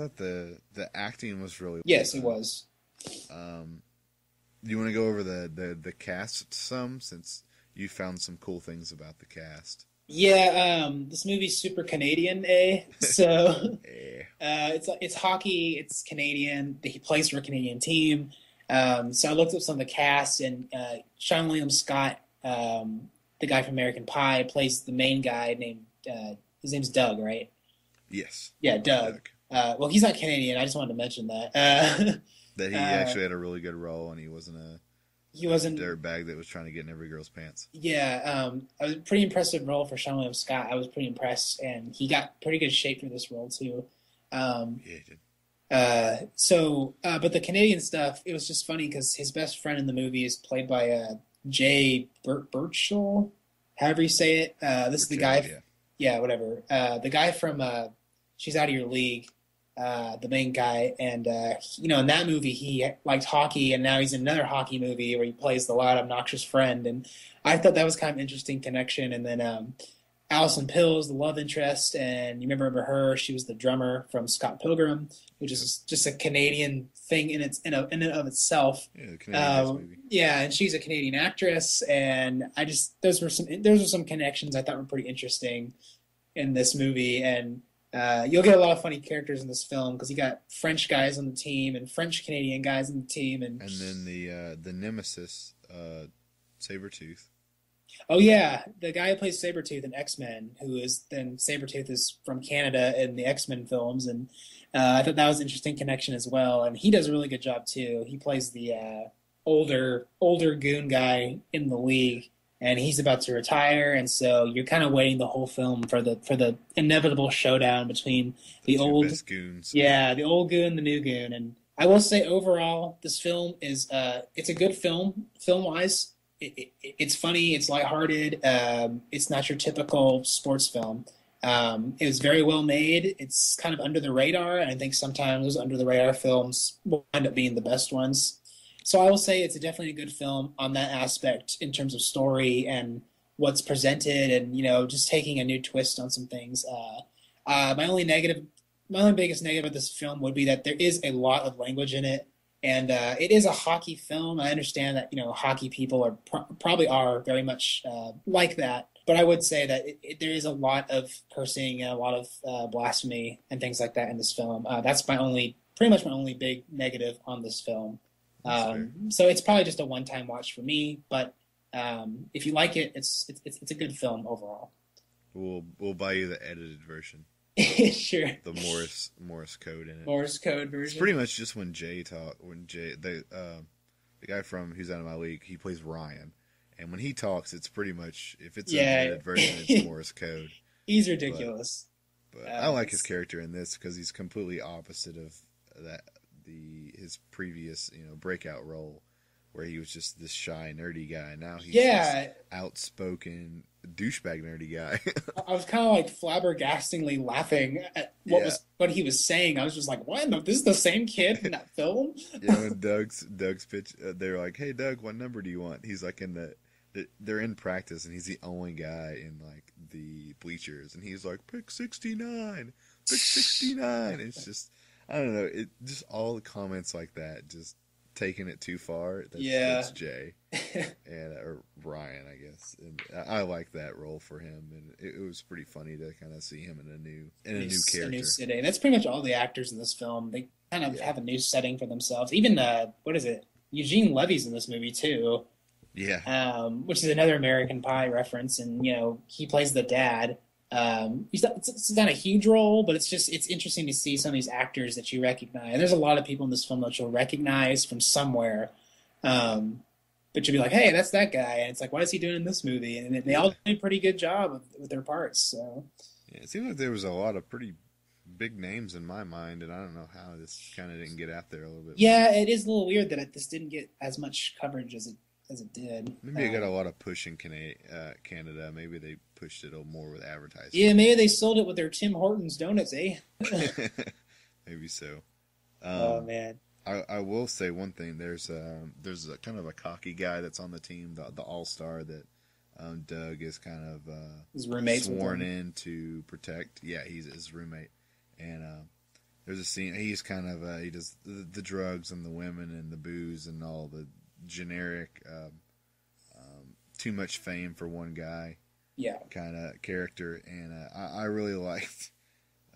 thought the acting was really Yes, well it was. done. You want to go over the cast some, since you found some cool things about the cast? Yeah, this movie's super Canadian, eh? So Yeah. it's hockey, it's Canadian. He plays for a Canadian team. So I looked up some of the cast, and Sean William Scott, the guy from American Pie, plays the main guy named his name's Doug, right? Yes. Yeah, Doug. Doug. Well, he's not Canadian. I just wanted to mention that. That he Uh, actually had a really good role, and he wasn't he a wasn't. dirtbag that was trying to get in every girl's pants. Yeah, I was pretty impressive role for Sean William Scott. I was pretty impressed, and he got pretty good shape for this role too. Um, Yeah, he did. but the Canadian stuff, it was just funny because his best friend in the movie is played by Jay Birchall, however you say it. This is the Joe, guy, yeah. yeah, whatever. The guy from She's Out of Your League, the main guy, and in that movie he liked hockey, and now he's in another hockey movie where he plays the loud, obnoxious friend, and I thought that was kind of an interesting connection. And then Allison Pills, the love interest, and you remember her? She was the drummer from Scott Pilgrim, which is just a Canadian thing in and of itself. Yeah, the Canadian movie. Yeah, and she's a Canadian actress, and I just those were some connections I thought were pretty interesting in this movie, and you'll get a lot of funny characters in this film because you got French guys on the team and French Canadian guys on the team, and And then the nemesis, Sabretooth. oh yeah, the guy who plays Sabretooth in X-Men, Sabretooth is from Canada in the X-Men films, and I thought that was an interesting connection as well. And he does a really good job too. He plays the older goon guy in the league, and he's about to retire, and so you're kind of waiting the whole film for the inevitable showdown between The the two old best goons. yeah, the old goon, the new goon. And I will say overall, this film is it's a good film wise. It's funny, it's lighthearted. It's not your typical sports film. It was very well made. It's kind of under the radar, and I think sometimes those under the radar films will end up being the best ones. So I will say it's definitely a good film on that aspect in terms of story and what's presented, and just taking a new twist on some things. My only negative, my only biggest negative of this film would be that there is a lot of language in it, and it is a hockey film. I understand that hockey people probably are very much like that, but I would say that there is a lot of cursing and a lot of blasphemy and things like that in this film. That's pretty much my only big negative on this film. So it's probably just a one-time watch for me, but if you like it, it's a good film overall. We'll buy you the edited version. Sure. The Morse code in it. Morse code It's version. pretty much just when Jay the guy from Who's Out of My League, he plays Ryan, and when he talks, it's pretty much, if it's an edited version, it's Morse code. He's ridiculous. But I like his character in this because he's completely opposite of his previous breakout role, where he was just this shy nerdy guy. Now he's this outspoken douchebag nerdy guy. I was kind of like flabbergastingly laughing at what he was saying. I was just like, "What? This is the same kid in that film?" When Doug's pitch, they're like, "Hey, Doug, what number do you want?" He's like they're in practice, and he's the only guy in like the bleachers, and he's like, "Pick 69, pick 69." It's just, I don't know. It just, all the comments like that, just taking it too far. That's Jay and or Ryan, I guess. And I like that role for him, and it was pretty funny to kind of see him in a new character, a new setting. That's pretty much all the actors in this film. They kind of have a new setting for themselves. Even what is it? Eugene Levy's in this movie too. Yeah. Which is another American Pie reference, and he plays the dad. It's not a huge role, but it's interesting to see some of these actors that you recognize. And there's a lot of people in this film that you'll recognize from somewhere, but you'll be like, "Hey, that's that guy," and it's like, "What is he doing in this movie?" And they all did a pretty good job with their parts. So yeah, it seemed like there was a lot of pretty big names in my mind, and I don't know how this kind of didn't get out there a little bit. Yeah, it is a little weird that this didn't get as much coverage as it did. Maybe it got a lot of push in Canada. Maybe they pushed it more with advertising. Yeah, maybe they sold it with their Tim Hortons donuts, eh? Maybe so. Oh man. I will say one thing. There's a kind of a cocky guy that's on the team, the all-star that Doug is kind of his roommate sworn in to protect. Yeah, he's his roommate, and there's a scene. He's kind of he does the drugs and the women and the booze and all the generic, too much fame for one guy Yeah. kind of character, and I really liked.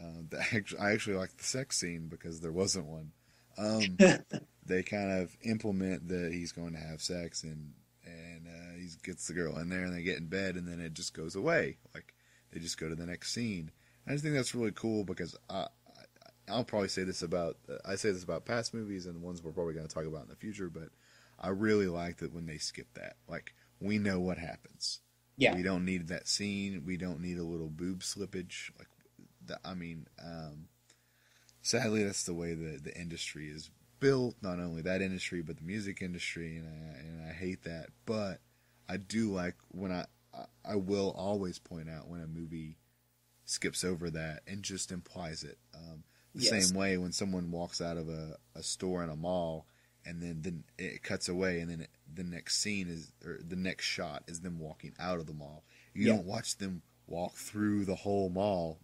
I actually liked the sex scene because there wasn't one. They kind of implement that he's going to have sex, and he gets the girl in there, and they get in bed, and then it just goes away. Like they just go to the next scene. I just think that's really cool because I'll probably say this about I say this about past movies and ones we're probably going to talk about in the future, but I really like that when they skip that. Like we know what happens. Yeah. We don't need that scene. We don't need a little boob slippage. Like, sadly, that's the way the industry is built. Not only that industry, but the music industry, and I hate that. But I do like when I will always point out when a movie skips over that and just implies it. The Yes. same way when someone walks out of a store in a mall and then it cuts away and then the next scene is, or the next shot is them walking out of the mall. You Yeah. don't watch them walk through the whole mall,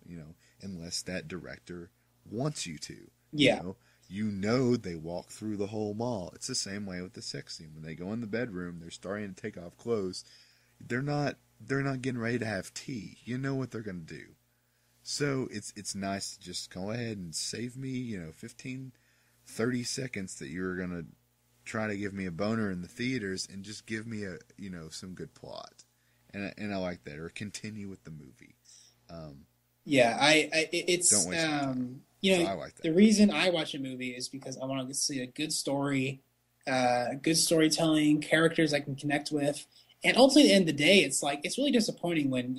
unless that director wants you to. Yeah. You know they walk through the whole mall. It's the same way with the sex scene. When they go in the bedroom, they're starting to take off clothes. They're not getting ready to have tea. You know what they're going to do. So it's nice to just go ahead and save me, 15, 30 seconds that you're going to try to give me a boner in the theaters and just give me some good plot. And I like that. Or continue with the movie. Yeah. It's Don't waste my time. you So know I like that. the reason I watch a movie is because I want to see a good story, good storytelling, characters I can connect with. And ultimately, at the end of the day, it's like it's really disappointing when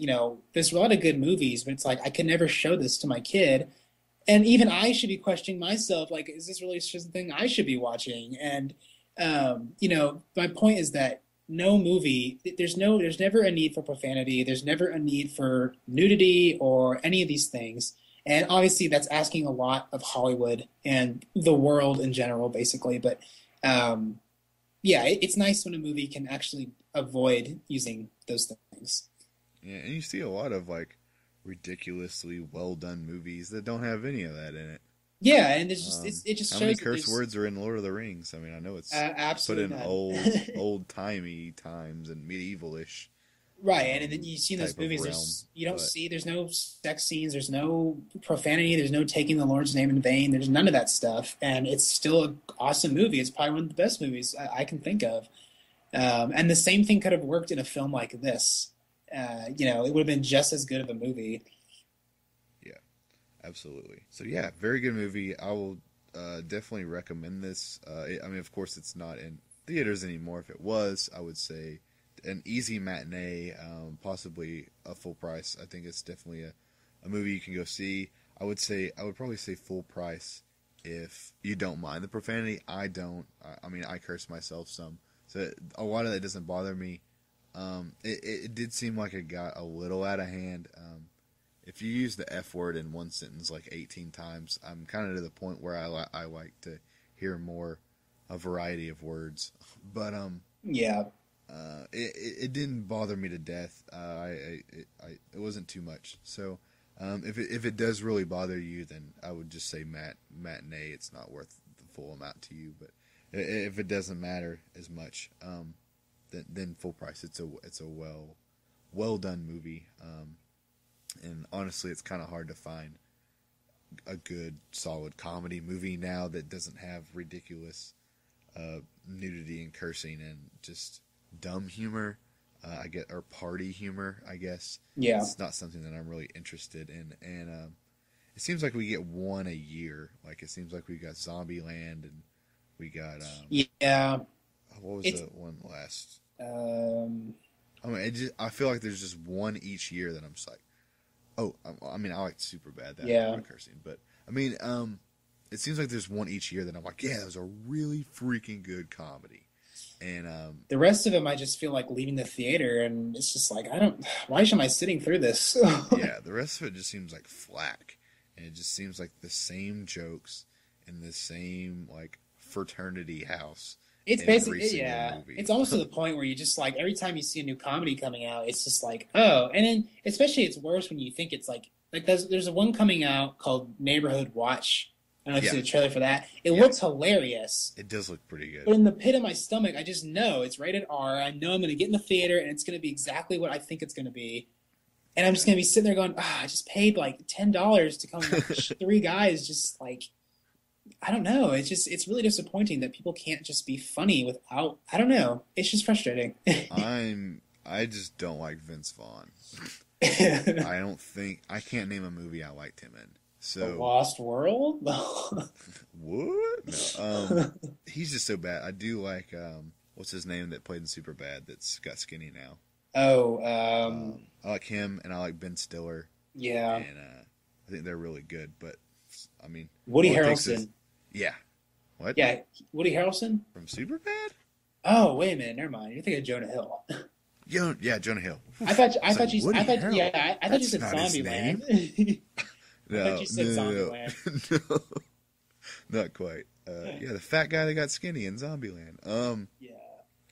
there's a lot of good movies, but it's like I could never show this to my kid, and even I should be questioning myself, like, is this really something I should be watching? And my point is that no movie, there's never a need for profanity, there's never a need for nudity or any of these things, and obviously that's asking a lot of Hollywood and the world in general, basically, but. Yeah, it's nice when a movie can actually avoid using those things. Yeah, and you see a lot of like ridiculously well done movies that don't have any of that in it. Yeah, and it's just it just How shows many that curse there's words are in Lord of the Rings? I mean, I know it's put absolutely in none. old timey times and medievalish Right, and then you see in those type of movies, realm, but there's no sex scenes, there's no profanity, there's no taking the Lord's name in vain, there's none of that stuff, and it's still an awesome movie. It's probably one of the best movies I can think of. And the same thing could have worked in a film like this. It would have been just as good of a movie. yeah, absolutely. So yeah, very good movie. I will definitely recommend this. I mean, of course, it's not in theaters anymore. If it was, I would say an easy matinee, possibly a full price. I think it's definitely a movie you can go see. I would probably say full price if you don't mind the profanity. I don't. I mean, I curse myself some, so a lot of that doesn't bother me. It did seem like it got a little out of hand. If you use the F word in one sentence like 18 times, I'm kind of to the point where I like to hear a variety of words. But Yeah. it didn't bother me to death. It wasn't too much. So if it does really bother you, then I would just say matinee. It's not worth the full amount to you. But if it doesn't matter as much, then full price. It's a well done movie. And honestly, it's kind of hard to find a good solid comedy movie now that doesn't have ridiculous nudity and cursing and just dumb humor, or party humor, I guess. Yeah. It's not something that I'm really interested in, and it seems like we get one a year. Like it seems like we got Zombieland, and we got Yeah. what was the one last? Um, I mean, I feel like there's just one each year that I'm just like, oh, I mean, I like Superbad, that Yeah. cursing, but I mean, it seems like there's one each year that I'm like, yeah, that was a really freaking good comedy. And the rest of them, I just feel like leaving the theater, and it's just like why am I sitting through this? yeah, the rest of it just seems like flack, and it just seems like the same jokes in the same like fraternity house. It's in every basically, single yeah. movie. It's almost to the point where you just like every time you see a new comedy coming out, it's just like, oh, and then especially it's worse when you think it's like there's a one coming out called Neighborhood Watch I don't know if you Yeah, see the trailer for that. It yeah, looks hilarious. it does look pretty good. But in the pit of my stomach, I just know it's rated R. I know I'm going to get in the theater and it's going to be exactly what I think it's going to be. And I'm just Yeah, going to be sitting there going, I just paid like $10 to come watch three guys just like, I don't know. It's really disappointing that people can't just be funny without, I don't know. It's just frustrating. I just don't like Vince Vaughn. The I don't think I can't name a movie I liked him in. So Lost World? what? No, he's just so bad. I do like what's his name that played in Superbad that's got skinny now. Oh, I like him, and I like Ben Stiller, yeah. and I think they're really good. But I mean, Woody all it takes is Harrelson. yeah. What Yeah, Woody Harrelson? from Superbad? Oh, wait a minute. Never mind. You're thinking of Jonah Hill. Yeah, Jonah Hill. I thought you, Woody I thought, Harrelson. yeah, I thought you That's said not his name. Zombieland. I No, thought you said Zombieland. no, not quite. Yeah, the fat guy that got skinny in Zombieland. Yeah.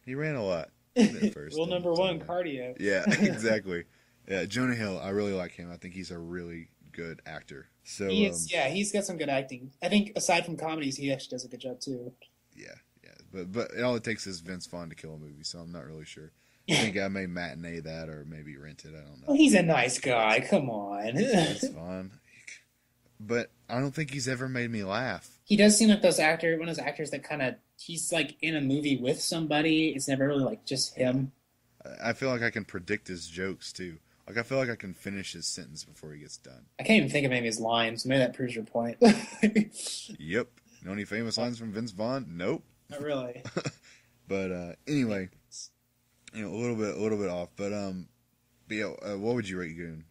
He ran a lot at first. Rule in number one, Zombieland. cardio. Yeah, exactly. Yeah, Jonah Hill, I really like him. I think he's a really good actor. So, He is, yeah, he's got some good acting. I think aside from comedies, he actually does a good job too. yeah, but all it takes is Vince Vaughn to kill a movie, so I'm not really sure. I think I may matinee that or maybe rent it. I don't Well, know. he's a nice guy. Come on. Vince Vaughn, but I don't think he's ever made me laugh. He does seem like one of those actors that kind of he's like in a movie with somebody. It's never really like just him. I feel like I can predict his jokes too. Like I feel like I can finish his sentence before he gets done. I can't even think of any of his lines. Maybe that proves your point. Yep. Know any famous lines from Vince Vaughn? Nope. Not really. But anyway, a little bit off. But yeah, what would you rate Goon?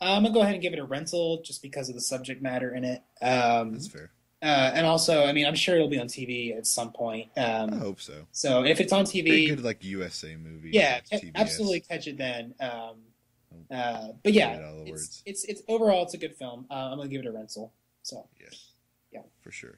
I'm gonna go ahead and give it a rental just because of the subject matter in it. That's fair. And also, I mean, I'm sure it'll be on TV at some point. I hope so. So if it's on Pretty TV, good, like USA movie. yeah, Like TBS. absolutely catch it then. But Forget yeah, all the words. it's overall it's a good film. I'm gonna give it a rental. So Yes, yeah. for sure.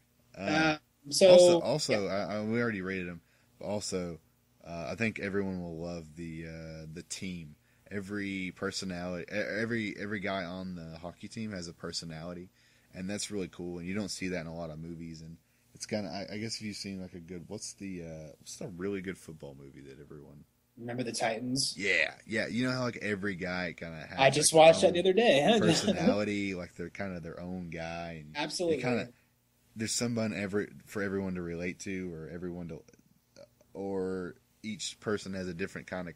So Also, yeah. we already rated him. But also, I think everyone will love the team. Every personality, every guy on the hockey team has a personality, and that's really cool. And you don't see that in a lot of movies. And it's kind of, I guess, if you've seen like a good, what's the really good football movie that everyone. Remember the Titans? Yeah. You know how like every guy kind of has. I just like, watched that the other day. personality, like they're kind of their own guy, and Absolutely. there's someone for everyone to relate to, or each person has a different kind of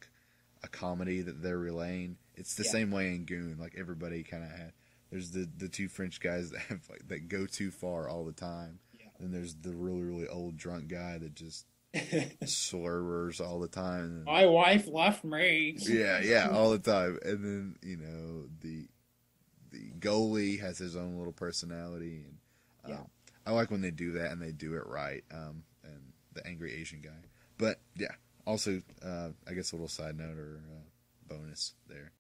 a comedy that they're relaying. It's the same way in Goon. Like everybody kind of had. There's the two French guys that have that go too far all the time. Yeah. Then there's the really old drunk guy that just slurs all the time. My wife left me. Yeah, all the time. And then the goalie has his own little personality, and I like when they do that and they do it right. And the angry Asian guy, but yeah. Also, I guess a little side note or bonus there.